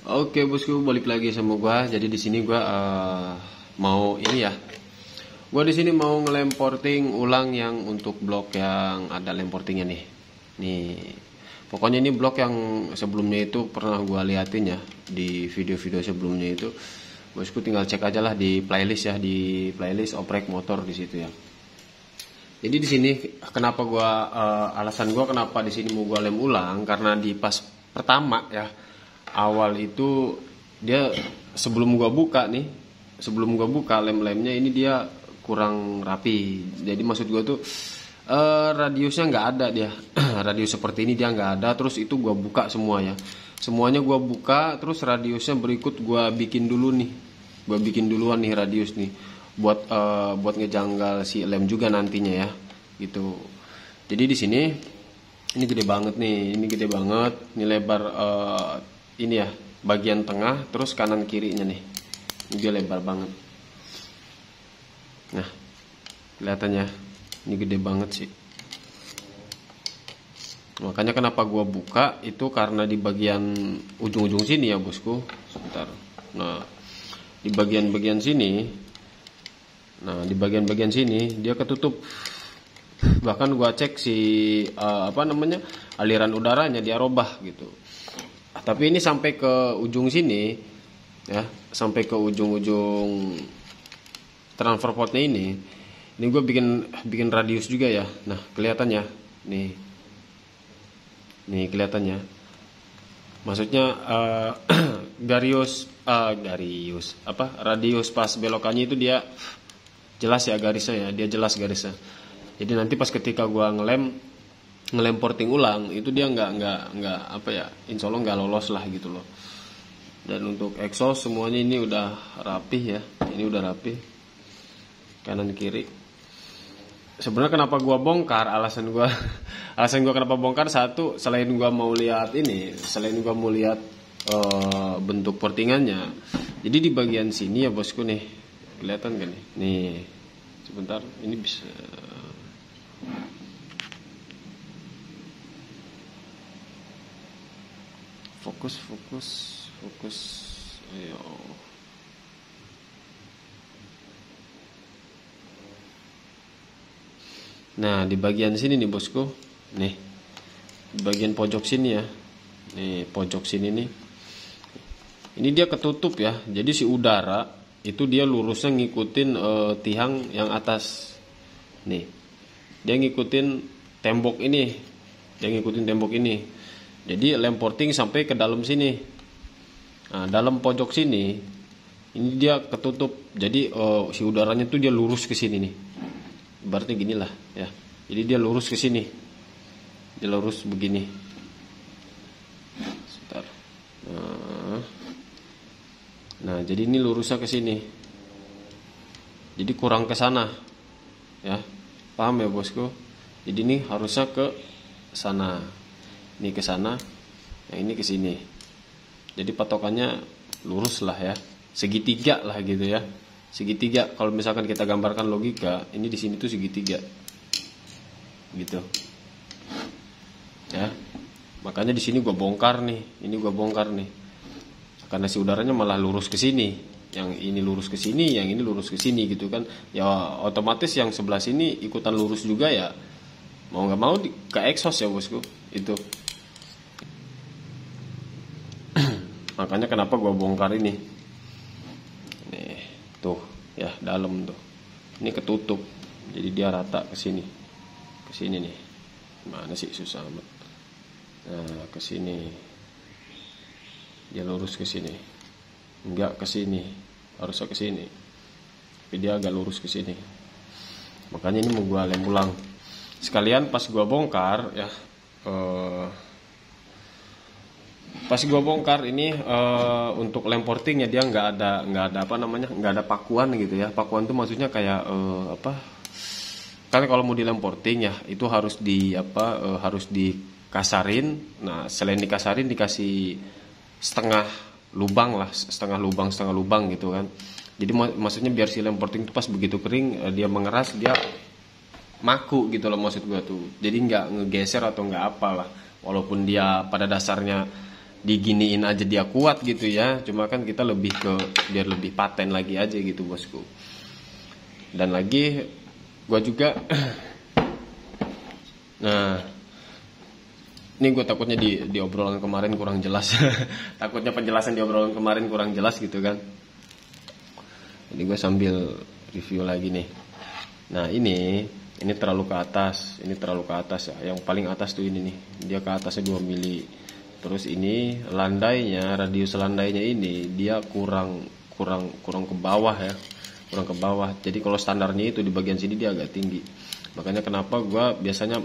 Oke bosku, balik lagi sama gua. Jadi di sini gua mau ini ya. Gua di sini mau ngelemporting ulang yang untuk blok yang ada lemportingnya nih. Nih. Pokoknya ini blok yang sebelumnya itu pernah gua liatin ya di video-video sebelumnya itu. Bosku tinggal cek aja lah di playlist ya, di playlist oprek motor di situ ya. Jadi di sini kenapa gua alasan gua kenapa di sini mau gua lem ulang karena di pas pertama ya awal itu dia sebelum gua buka nih, sebelum gua buka lem-lemnya ini dia kurang rapi. Jadi maksud gua tuh radiusnya nggak ada dia. Radius seperti ini dia nggak ada. Terus itu gua buka semua ya. Semuanya gua buka, terus radiusnya berikut gua bikin dulu nih. Gua bikin duluan nih radius nih buat ngejanggal si lem juga nantinya ya. Gitu. Jadi di sini ini gede banget nih, ini gede banget. Ini lebar ini ya bagian tengah, terus kanan kirinya nih ini dia lebar banget. Nah kelihatannya ini gede banget sih, makanya kenapa gua buka itu karena di bagian ujung-ujung sini ya bosku. Sebentar. Nah di bagian-bagian sini, nah di bagian-bagian sini dia ketutup. Bahkan gua cek si aliran udaranya dia robah gitu. Tapi ini sampai ke ujung sini ya, sampai ke ujung-ujung transfer potnya ini gue bikin radius juga ya. Nah kelihatannya nih kelihatannya, maksudnya radius pas belokannya itu dia jelas ya garisnya ya, dia jelas garisnya. Jadi nanti pas ketika gua ngelem porting ulang itu dia nggak apa ya, insya Allah nggak lolos lah gitu loh. Dan untuk exhaust semuanya ini udah rapih ya, ini udah rapih kanan kiri. Sebenarnya kenapa gua bongkar, alasan gua kenapa bongkar, satu selain gua mau lihat bentuk portingannya. Jadi di bagian sini ya bosku nih, kelihatan kan nih sebentar ini bisa fokus ayo. Nah di bagian sini nih bosku, nih di bagian pojok sini ya, nih pojok sini nih, ini dia ketutup ya. Jadi si udara itu dia lurusnya ngikutin tiang yang atas nih, dia ngikutin tembok ini, jadi lem porting sampai ke dalam sini. Nah, dalam pojok sini ini dia ketutup. Jadi si udaranya tuh dia lurus ke sini nih. Berarti ginilah ya. Jadi dia lurus ke sini. Dia lurus begini. Sebentar. Nah, jadi ini lurusnya ke sini. Jadi kurang ke sana. Ya. Paham ya, bosku? Jadi ini harusnya ke sana. Ini ke sana, yang ini ke sini. Jadi patokannya lurus lah ya, segitiga lah gitu ya, segitiga. Kalau misalkan kita gambarkan logika, ini di sini tuh segitiga, gitu. Ya, makanya di sini gua bongkar nih, karena si udaranya malah lurus ke sini, yang ini lurus ke sini, yang ini lurus ke sini gitu kan. Ya otomatis yang sebelah sini ikutan lurus juga ya, mau nggak mau ke exhaust ya bosku itu. Makanya kenapa gua bongkar ini. Nih, tuh ya dalam tuh. Ini ketutup. Jadi dia rata ke sini. Ke sini nih. Mana sih, susah amat. Nah, ke sini. Dia lurus ke sini. Enggak ke sini. Harusnya ke sini. Tapi dia agak lurus ke sini. Makanya ini mau gua lem ulang. Sekalian pas gua bongkar ya, ini untuk lem portingnya dia nggak ada pakuan gitu ya. Pakuan tuh maksudnya kayak kan kalau mau di lem porting ya itu harus dikasarin. Nah selain dikasarin dikasih setengah lubang gitu kan. Jadi maksudnya biar si lem porting tuh pas begitu kering dia mengeras, dia maku gitu loh maksud gua tuh. Jadi nggak ngegeser atau nggak apalah, walaupun dia pada dasarnya diginiin aja dia kuat gitu ya. Cuma kan kita lebih ke biar lebih paten lagi aja gitu bosku. Dan lagi gua juga nah, ini gue takutnya di obrolan kemarin kurang jelas. Takutnya penjelasan di obrolan kemarin kurang jelas gitu kan. Jadi gue sambil review lagi nih. Nah ini terlalu ke atas. Ini terlalu ke atas ya. Yang paling atas tuh ini nih. Dia ke atasnya 2 mili. Terus ini landainya, radius landainya ini dia kurang ke bawah ya. Kurang ke bawah. Jadi kalau standarnya itu di bagian sini dia agak tinggi. Makanya kenapa gue biasanya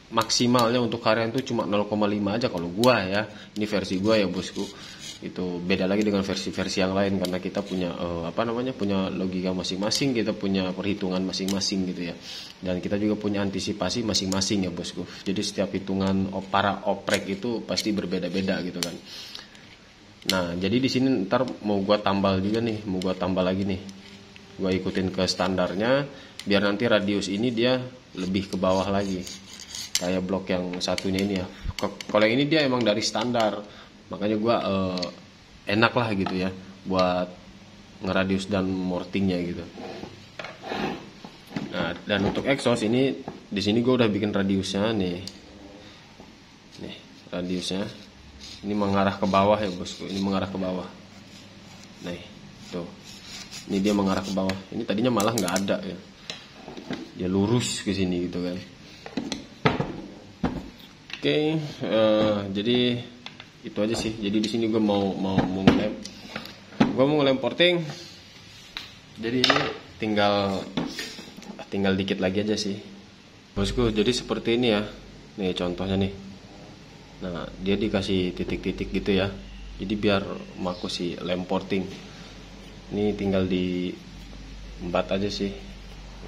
maksimalnya untuk harian itu cuma 0,5 aja kalau gua ya. Ini versi gua ya bosku. Itu beda lagi dengan versi-versi yang lain karena kita punya punya logika masing-masing, kita punya perhitungan masing-masing gitu ya. Dan kita juga punya antisipasi masing-masing ya bosku. Jadi setiap hitungan para oprek itu pasti berbeda-beda gitu kan. Nah, jadi di sini ntar mau gua tambal juga nih, mau gua tambal lagi nih. Gua ikutin ke standarnya biar nanti radius ini dia lebih ke bawah lagi. Kayak blok yang satunya ini ya. Kalau yang ini dia emang dari standar, makanya gue enak lah gitu ya buat ngeradius dan mortingnya gitu. Nah, dan untuk exhaust ini di sini gue udah bikin radiusnya nih radiusnya ini mengarah ke bawah ya bosku. Ini mengarah ke bawah. Nih tuh, ini dia mengarah ke bawah. Ini tadinya malah nggak ada ya, dia lurus ke sini gitu kan. Oke, jadi itu aja sih. Jadi di sini gue mau ngelem porting. Jadi ini tinggal dikit lagi aja sih, bosku. Jadi seperti ini ya. Nih contohnya nih. Nah dia dikasih titik-titik gitu ya. Jadi biar maku si lem porting. Ini tinggal di embat aja sih.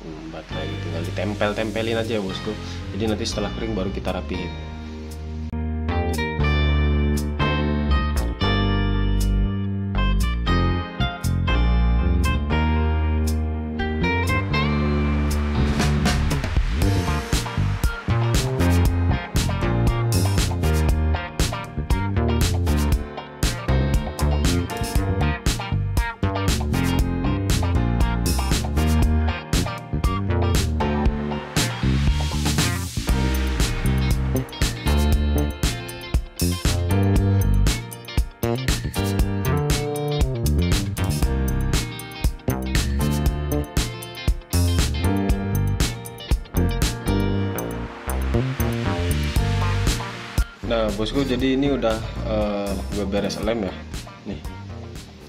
Embat lagi, tinggal ditempelin aja ya bosku. Jadi nanti setelah kering baru kita rapihin. Nah bosku, jadi ini udah gue beres lem ya. Nih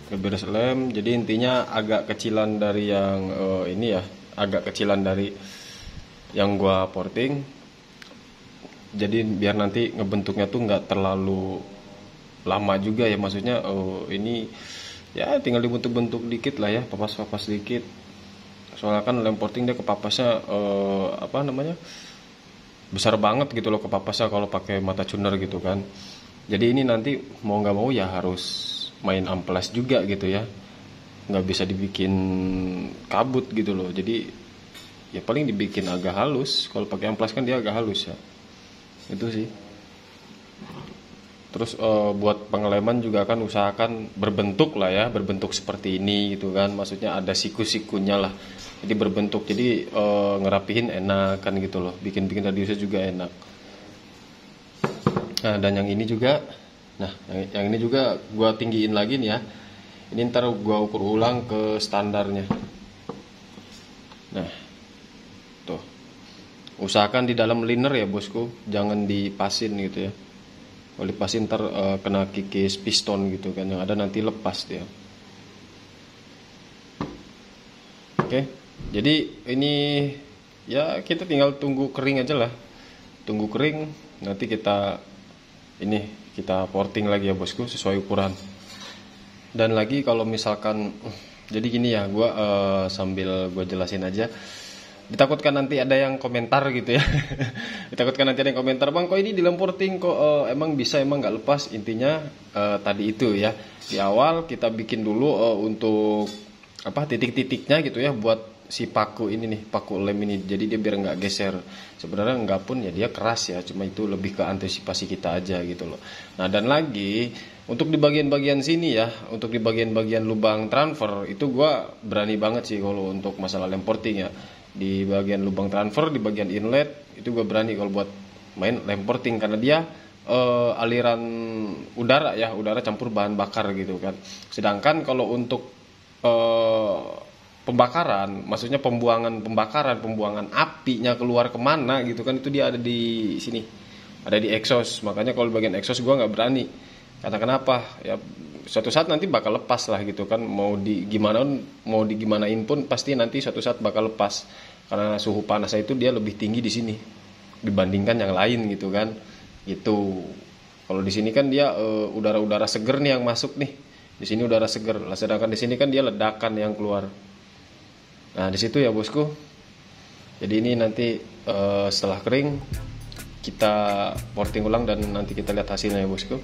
gue beres lem. Jadi intinya agak kecilan dari yang ini ya, agak kecilan dari yang gue porting. Jadi biar nanti ngebentuknya tuh nggak terlalu lama juga ya. Maksudnya ini ya tinggal dibentuk-bentuk dikit lah ya, papas-papas dikit. Soalnya kan lem porting dia kepapasnya besar banget gitu loh kepapasnya kalau pakai mata tuner gitu kan. Jadi ini nanti mau nggak mau ya harus main amplas juga gitu ya, nggak bisa dibikin kabut gitu loh. Jadi ya paling dibikin agak halus. Kalau pakai amplas kan dia agak halus ya, itu sih. Terus buat pengeleman juga kan usahakan berbentuk lah ya, berbentuk seperti ini gitu kan. Maksudnya ada siku-sikunya lah. Jadi berbentuk, jadi ngerapihin enak kan gitu loh. Bikin-bikin radiusnya juga enak. Nah dan yang ini juga, yang ini juga gua tinggiin lagi nih ya. Ini ntar gua ukur ulang ke standarnya. Nah tuh, usahakan di dalam liner ya bosku, jangan dipasin gitu ya. Kalau dipasin ntar kena kikis piston gitu kan, yang ada nanti lepas dia. Oke. Jadi ini ya kita tinggal tunggu kering aja lah. Tunggu kering, nanti kita porting lagi ya bosku sesuai ukuran. Dan lagi kalau misalkan jadi gini ya, gua sambil gua jelasin aja. Ditakutkan nanti ada yang komentar gitu ya. Ditakutkan nanti ada yang komentar, "Bang, kok ini di lem porting kok emang bisa, emang nggak lepas?" Intinya tadi itu ya. Di awal kita bikin dulu untuk titik-titiknya gitu ya, buat si paku ini nih, paku lem ini, jadi dia biar nggak geser. Sebenarnya nggak pun ya, dia keras ya, cuma itu lebih ke antisipasi kita aja gitu loh. Nah, dan lagi untuk di bagian-bagian sini ya, untuk di bagian-bagian lubang transfer itu gua berani banget sih kalau untuk masalah lem porting ya. Di bagian lubang transfer, di bagian inlet itu gua berani kalau buat main lem porting, karena dia aliran udara ya, udara campur bahan bakar gitu kan. Sedangkan kalau untuk pembakaran, maksudnya pembuangan apinya keluar kemana gitu kan, itu dia ada di sini, ada di exhaust. Makanya kalau bagian exhaust gue nggak berani, karena kenapa ya, suatu saat nanti bakal lepas lah gitu kan, mau digimanain pun pasti nanti suatu saat bakal lepas, karena suhu panasnya itu dia lebih tinggi di sini dibandingkan yang lain gitu kan. Itu kalau di sini kan dia udara-udara seger nih yang masuk nih, di sini udara seger, sedangkan di sini kan dia ledakan yang keluar. Nah, di situ ya bosku. Jadi ini nanti setelah kering kita porting ulang dan nanti kita lihat hasilnya ya bosku.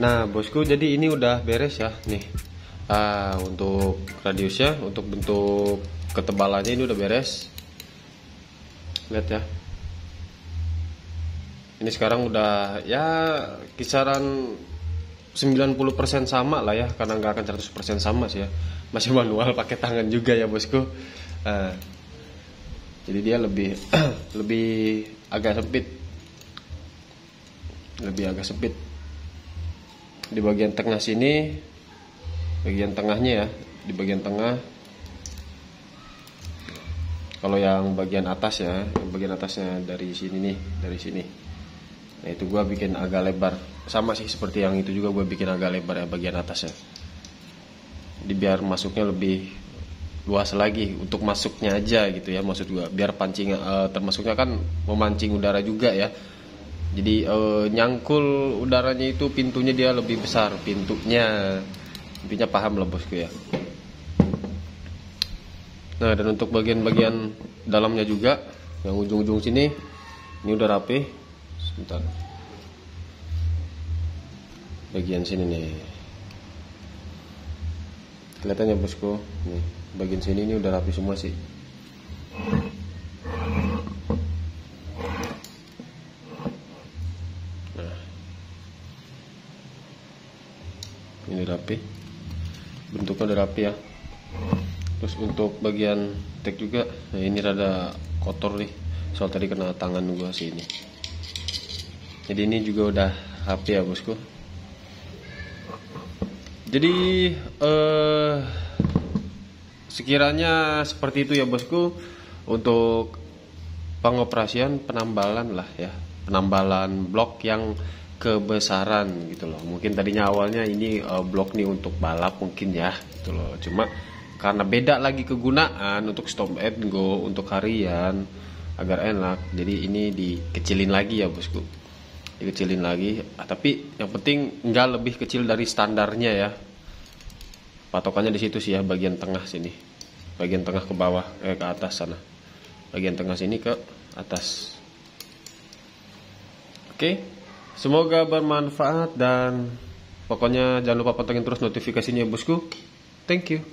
Nah bosku, jadi ini udah beres ya nih. Untuk radiusnya, untuk bentuk ketebalannya ini udah beres. Lihat ya. Ini sekarang udah ya kisaran 90% sama lah ya, karena nggak akan 100% sama sih ya. Masih manual pakai tangan juga ya bosku. Jadi dia lebih lebih agak sempit. Lebih agak sempit. Di bagian tengah sini, bagian tengahnya ya, di bagian tengah. Kalau yang bagian atas ya, yang bagian atasnya dari sini nih, dari sini. Nah itu gua bikin agak lebar, sama sih seperti yang itu juga gua bikin agak lebar ya bagian atasnya. Jadi biar masuknya lebih luas lagi, untuk masuknya aja gitu ya, maksud gua biar pancing termasuknya kan memancing udara juga ya. Jadi nyangkul udaranya itu, pintunya dia lebih besar, pintunya paham lah bosku ya. Nah dan untuk bagian-bagian dalamnya juga, yang ujung-ujung sini ini udah rapi. Sebentar, bagian sini nih kelihatannya bosku, nih bagian sini ini udah rapi semua sih. Ini rapi, bentuknya udah rapi ya. Terus untuk bagian tag juga, nah ini rada kotor nih, soal tadi kena tangan gua sih ini. Jadi ini juga udah rapi ya bosku. Jadi sekiranya seperti itu ya bosku untuk pengoperasian penambalan lah ya, penambalan blok yang kebesaran gitu loh. Mungkin tadinya awalnya ini blok nih untuk balap mungkin ya gitu loh, cuma karena beda lagi kegunaan untuk stop and go, untuk harian agar enak, jadi ini dikecilin lagi ya bosku, dikecilin lagi. Tapi yang penting nggak lebih kecil dari standarnya ya, patokannya di situ sih ya, bagian tengah sini, bagian tengah ke bawah ke atas sana, bagian tengah sini ke atas. Oke. Semoga bermanfaat dan pokoknya jangan lupa pantengin terus notifikasinya bosku. Thank you.